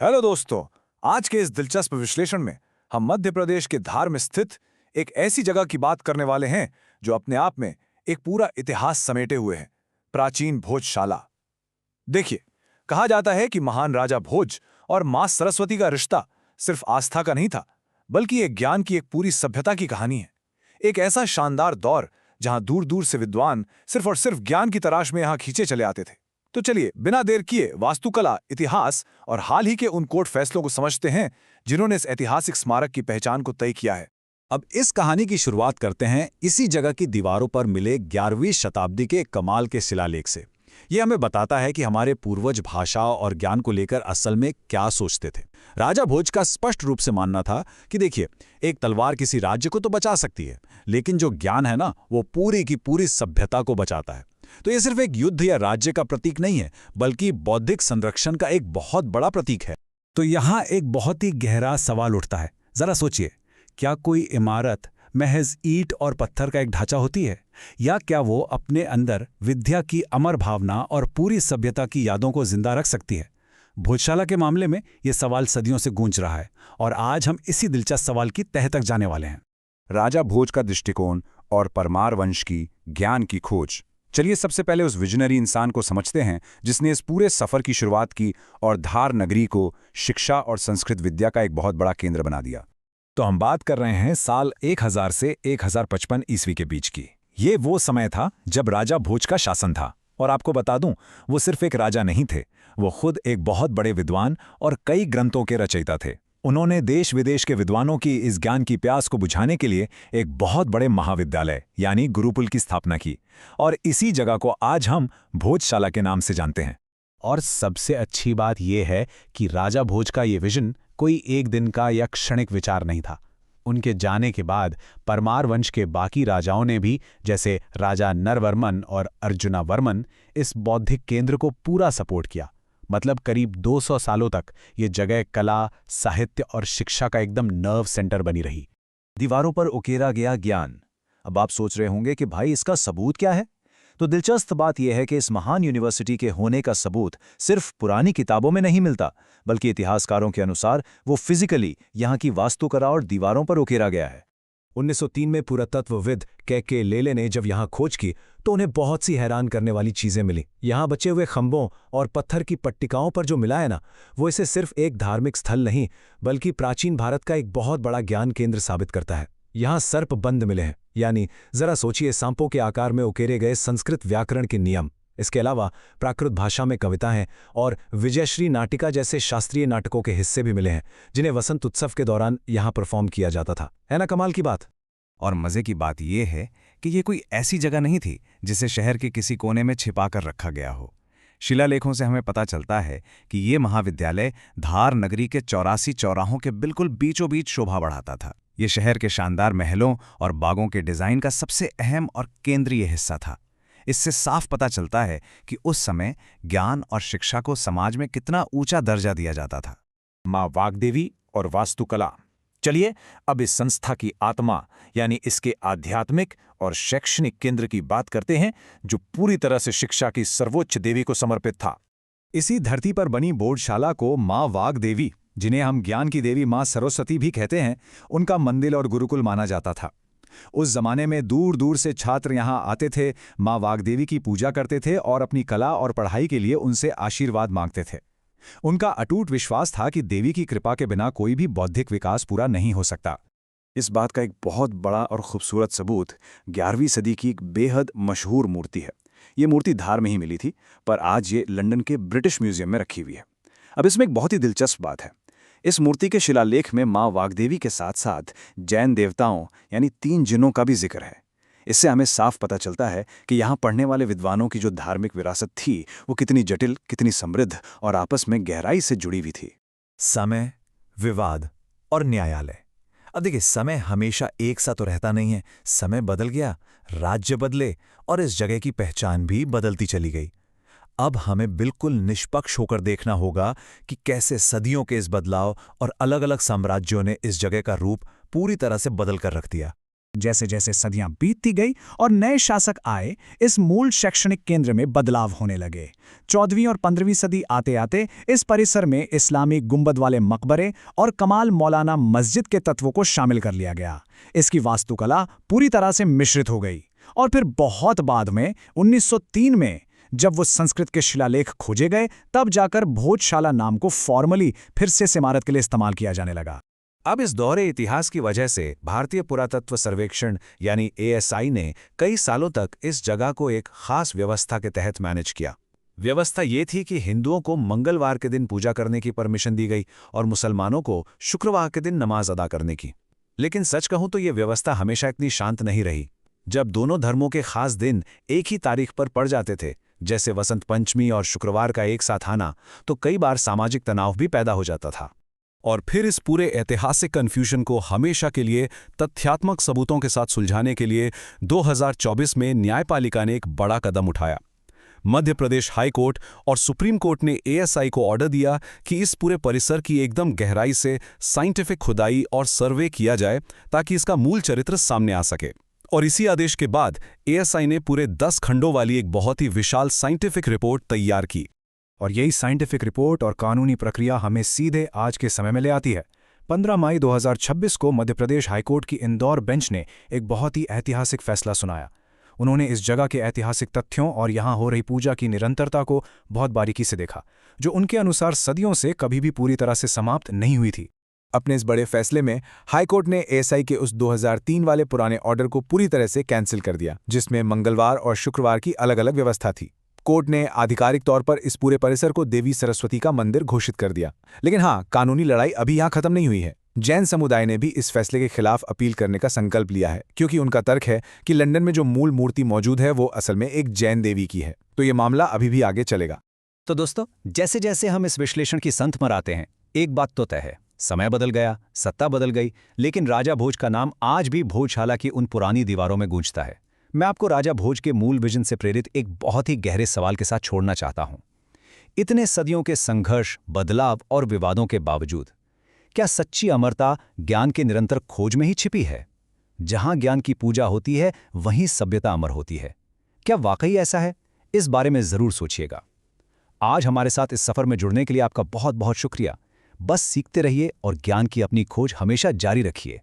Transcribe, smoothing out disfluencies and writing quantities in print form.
Hello दोस्तों। आज के इस दिलचस्प विश्लेषण में हम मध्य प्रदेश के धार में स्थित एक ऐसी जगह की बात करने वाले हैं जो अपने आप में एक पूरा इतिहास समेटे हुए है, प्राचीन भोजशाला। देखिए, कहा जाता है कि महान राजा भोज और मां सरस्वती का रिश्ता सिर्फ आस्था का नहीं था, बल्कि एक ज्ञान की एक पूरी सभ्यता की कहानी है। एक ऐसा शानदार दौर जहां दूर दूर से विद्वान सिर्फ और सिर्फ ज्ञान की तलाश में यहां खींचे चले आते थे। तो चलिए बिना देर किए वास्तुकला, इतिहास और हाल ही के उन कोर्ट फैसलों को समझते हैं जिन्होंने इस ऐतिहासिक स्मारक की पहचान को तय किया है। अब इस कहानी की शुरुआत करते हैं इसी जगह की दीवारों पर मिले 11वीं शताब्दी के कमाल के शिलालेख से। ये हमें बताता है कि हमारे पूर्वज भाषा और ज्ञान को लेकर असल में क्या सोचते थे। राजा भोज का स्पष्ट रूप से मानना था कि देखिए, एक तलवार किसी राज्य को तो बचा सकती है, लेकिन जो ज्ञान है ना, वो पूरी की पूरी सभ्यता को बचाता है। तो ये सिर्फ एक युद्ध या राज्य का प्रतीक नहीं है, बल्कि बौद्धिक संरक्षण का एक बहुत बड़ा प्रतीक है। तो यहाँ एक बहुत ही गहरा सवाल उठता है। जरा सोचिए, क्या कोई इमारत महज ईंट और पत्थर का एक ढांचा होती है, या क्या वो अपने अंदर विद्या की अमर भावना और पूरी सभ्यता की यादों को जिंदा रख सकती है? भोजशाला के मामले में ये सवाल सदियों से गूंज रहा है, और आज हम इसी दिलचस्प सवाल की तह तक जाने वाले हैं। राजा भोज का दृष्टिकोण और परमार वंश की ज्ञान की खोज। चलिए सबसे पहले उस विजनरी इंसान को समझते हैं जिसने इस पूरे सफर की शुरुआत की और धार नगरी को शिक्षा और संस्कृत विद्या का एक बहुत बड़ा केंद्र बना दिया। तो हम बात कर रहे हैं साल 1000 से 1055 ईस्वी के बीच की। ये वो समय था जब राजा भोज का शासन था। और आपको बता दूं, वो सिर्फ एक राजा नहीं थे, वो खुद एक बहुत बड़े विद्वान और कई ग्रंथों के रचयिता थे। उन्होंने देश विदेश के विद्वानों की इस ज्ञान की प्यास को बुझाने के लिए एक बहुत बड़े महाविद्यालय यानी गुरुकुल की स्थापना की, और इसी जगह को आज हम भोजशाला के नाम से जानते हैं। और सबसे अच्छी बात यह है कि राजा भोज का ये विजन कोई एक दिन का या क्षणिक विचार नहीं था। उनके जाने के बाद परमार वंश के बाकी राजाओं ने भी, जैसे राजा नरवर्मन और अर्जुनावर्मन, इस बौद्धिक केंद्र को पूरा सपोर्ट किया। मतलब करीब 200 सालों तक ये जगह कला, साहित्य और शिक्षा का एकदम नर्व सेंटर बनी रही। दीवारों पर उकेरा गया ज्ञान। अब आप सोच रहे होंगे कि भाई इसका सबूत क्या है? तो दिलचस्प बात यह है कि इस महान यूनिवर्सिटी के होने का सबूत सिर्फ पुरानी किताबों में नहीं मिलता, बल्कि इतिहासकारों के अनुसार वो फिजिकली यहाँ की वास्तुकला और दीवारों पर उकेरा गया है। 1903 में पुरातत्वविद के लेले ने जब यहाँ खोज की तो उन्हें बहुत सी हैरान करने वाली चीजें मिली। यहाँ बचे हुए खंभों और पत्थर की पट्टिकाओं पर जो मिला है ना, वो इसे सिर्फ एक धार्मिक स्थल नहीं, बल्कि प्राचीन भारत का एक बहुत बड़ा ज्ञान केंद्र साबित करता है। यहाँ सर्प बंद मिले हैं, यानी जरा सोचिए, सांपों के आकार में उकेरे गए संस्कृत व्याकरण के नियम। इसके अलावा प्राकृत भाषा में कविताएं और विजयश्री नाटिका जैसे शास्त्रीय नाटकों के हिस्से भी मिले हैं, जिन्हें वसंत उत्सव के दौरान यहाँ परफॉर्म किया जाता था। है ना कमाल की बात? और मजे की बात यह है कि ये कोई ऐसी जगह नहीं थी जिसे शहर के किसी कोने में छिपा कर रखा गया हो। शिलालेखों से हमें पता चलता है कि ये महाविद्यालय धार नगरी के 84 चौराहों के बिल्कुल बीचों बीच शोभा बढ़ाता था। ये शहर के शानदार महलों और बागों के डिजाइन का सबसे अहम और केंद्रीय हिस्सा था। इससे साफ पता चलता है कि उस समय ज्ञान और शिक्षा को समाज में कितना ऊंचा दर्जा दिया जाता था। मां वाग्देवी और वास्तुकला। चलिए अब इस संस्था की आत्मा यानी इसके आध्यात्मिक और शैक्षणिक केंद्र की बात करते हैं, जो पूरी तरह से शिक्षा की सर्वोच्च देवी को समर्पित था। इसी धरती पर बनी बोधशाला को मां वाग्देवी, जिन्हें हम ज्ञान की देवी मां सरस्वती भी कहते हैं, उनका मंदिर और गुरुकुल माना जाता था। उस जमाने में दूर दूर से छात्र यहाँ आते थे, मां वाग्देवी की पूजा करते थे और अपनी कला और पढ़ाई के लिए उनसे आशीर्वाद मांगते थे। उनका अटूट विश्वास था कि देवी की कृपा के बिना कोई भी बौद्धिक विकास पूरा नहीं हो सकता। इस बात का एक बहुत बड़ा और खूबसूरत सबूत 11वीं सदी की एक बेहद मशहूर मूर्ति है। ये मूर्ति धार में ही मिली थी, पर आज ये लंदन के ब्रिटिश म्यूजियम में रखी हुई है। अब इसमें एक बहुत ही दिलचस्प बात है। इस मूर्ति के शिलालेख में मां वाग्देवी के साथ साथ जैन देवताओं यानी 3 जिनों का भी जिक्र है। इससे हमें साफ पता चलता है कि यहाँ पढ़ने वाले विद्वानों की जो धार्मिक विरासत थी वो कितनी जटिल, कितनी समृद्ध और आपस में गहराई से जुड़ी हुई थी। समय, विवाद और न्यायालय। अब देखिए, समय हमेशा एक सा तो रहता नहीं है। समय बदल गया, राज्य बदले और इस जगह की पहचान भी बदलती चली गई। अब हमें बिल्कुल निष्पक्ष होकर देखना होगा कि कैसे सदियों के इस बदलाव और अलग अलग साम्राज्यों ने इस जगह का रूप पूरी तरह से बदल कर रख दिया। जैसे जैसे सदियां बीतती गई और नए शासक आए, इस मूल शैक्षणिक केंद्र में बदलाव होने लगे। 14वीं और 15वीं सदी आते आते इस परिसर में इस्लामी गुंबद वाले मकबरे और कमाल मौलाना मस्जिद के तत्वों को शामिल कर लिया गया। इसकी वास्तुकला पूरी तरह से मिश्रित हो गई और फिर बहुत बाद में 1903 में जब वो संस्कृत के शिलालेख खोजे गए, तब जाकर भोजशाला नाम को फॉर्मली फिर से इस इमारत के लिए इस्तेमाल किया जाने लगा। अब इस दोहरे इतिहास की वजह से भारतीय पुरातत्व सर्वेक्षण यानी ASI ने कई सालों तक इस जगह को एक खास व्यवस्था के तहत मैनेज किया। व्यवस्था ये थी कि हिंदुओं को मंगलवार के दिन पूजा करने की परमिशन दी गई और मुसलमानों को शुक्रवार के दिन नमाज अदा करने की। लेकिन सच कहूं तो ये व्यवस्था हमेशा इतनी शांत नहीं रही। जब दोनों धर्मों के खास दिन एक ही तारीख पर पड़ जाते थे, जैसे वसंत पंचमी और शुक्रवार का एक साथ आना, तो कई बार सामाजिक तनाव भी पैदा हो जाता था। और फिर इस पूरे ऐतिहासिक कन्फ्यूजन को हमेशा के लिए तथ्यात्मक सबूतों के साथ सुलझाने के लिए 2024 में न्यायपालिका ने एक बड़ा कदम उठाया। मध्य प्रदेश हाई कोर्ट और सुप्रीम कोर्ट ने ASI को ऑर्डर दिया कि इस पूरे परिसर की एकदम गहराई से साइंटिफिक खुदाई और सर्वे किया जाए ताकि इसका मूल चरित्र सामने आ सके। और इसी आदेश के बाद ASI ने पूरे 10 खंडों वाली एक बहुत ही विशाल साइंटिफिक रिपोर्ट तैयार की। और यही साइंटिफिक रिपोर्ट और कानूनी प्रक्रिया हमें सीधे आज के समय में ले आती है। 15 मई 2026 को मध्य प्रदेश हाईकोर्ट की इंदौर बेंच ने एक बहुत ही ऐतिहासिक फैसला सुनाया। उन्होंने इस जगह के ऐतिहासिक तथ्यों और यहाँ हो रही पूजा की निरंतरता को बहुत बारीकी से देखा, जो उनके अनुसार सदियों से कभी भी पूरी तरह से समाप्त नहीं हुई थी। अपने इस बड़े फैसले में हाईकोर्ट ने ASI के उस 2003 वाले पुराने ऑर्डर को पूरी तरह से कैंसिल कर दिया, जिसमें मंगलवार और शुक्रवार की अलग अलग व्यवस्था थी। कोर्ट ने आधिकारिक तौर पर इस पूरे परिसर को देवी सरस्वती का मंदिर घोषित कर दिया। लेकिन हाँ, कानूनी लड़ाई अभी यहाँ खत्म नहीं हुई है। जैन समुदाय ने भी इस फैसले के खिलाफ अपील करने का संकल्प लिया है, क्योंकि उनका तर्क है कि लंदन में जो मूल मूर्ति मौजूद है वो असल में एक जैन देवी की है। तो ये मामला अभी भी आगे चलेगा। तो दोस्तों, जैसे जैसे हम इस विश्लेषण की संत पर आते हैं, एक बात तो तय है, समय बदल गया, सत्ता बदल गई, लेकिन राजा भोज का नाम आज भी भोजशाला की उन पुरानी दीवारों में गूंजता है। मैं आपको राजा भोज के मूल विजन से प्रेरित एक बहुत ही गहरे सवाल के साथ छोड़ना चाहता हूं। इतने सदियों के संघर्ष, बदलाव और विवादों के बावजूद क्या सच्ची अमरता ज्ञान के निरंतर खोज में ही छिपी है? जहां ज्ञान की पूजा होती है, वहीं सभ्यता अमर होती है। क्या वाकई ऐसा है? इस बारे में जरूर सोचिएगा। आज हमारे साथ इस सफर में जुड़ने के लिए आपका बहुत बहुत शुक्रिया। बस सीखते रहिए और ज्ञान की अपनी खोज हमेशा जारी रखिए।